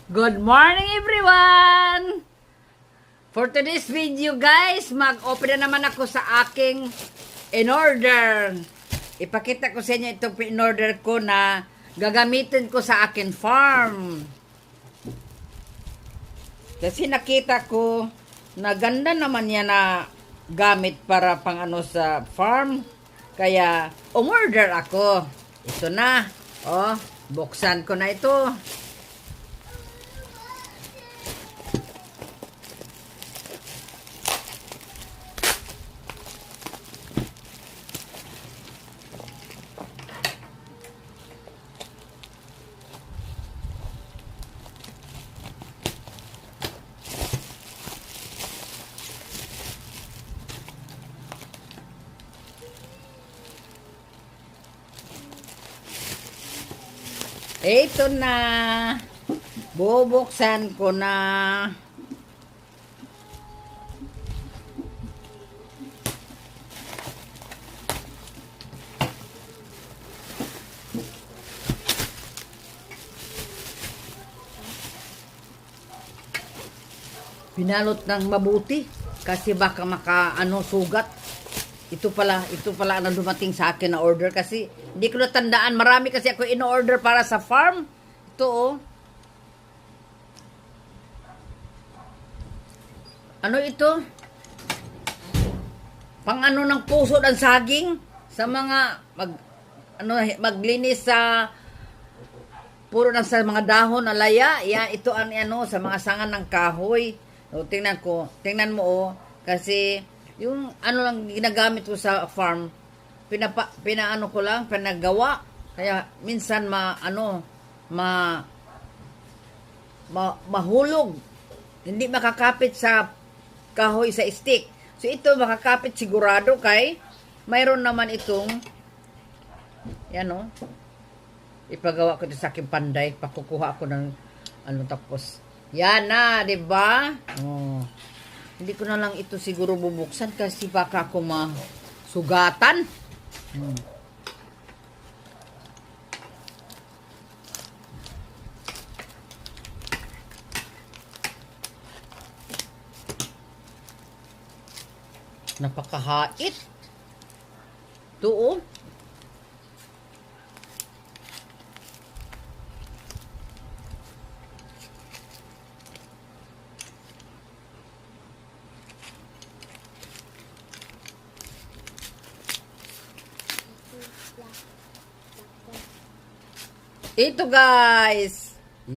Good morning everyone! For today's video guys, mag-open na naman ako sa aking in-order. Ipakita ko sa inyo itong in-order ko na gagamitin ko sa akin farm. Kasi nakita ko na ganda naman yan na gamit para pang ano sa farm. Kaya umorder ako. Ito na. Oh, buksan ko na ito. Ito na. Bubuksan ko na. Pinalot ng mabuti kasi baka sugat. Ito pala ang dumating sa akin na order kasi hindi ko natandaan. Marami kasi ako in-order para sa farm. Ito oh. Ano ito? Pang ano ng puso ng saging sa mga maglinis sa puro ng sa mga dahon alaya. Yan, ito ang sa mga sanga ng kahoy. O, tingnan mo oh, kasi yung lang ginagamit ko sa farm, pinaano ko lang, pinagawa. Kaya minsan mahulog. Hindi makakapit sa kahoy sa stick. So ito makakapit sigurado kay mayroon naman itong ipagawa ko ito sa aking panday. Pakukuha ako ng tapos. Yan na, 'di ba? Oh. Hindi ko na lang ito siguro bubuksan kasi baka ako masugatan. Napakahait. Ito oh. Ito guys,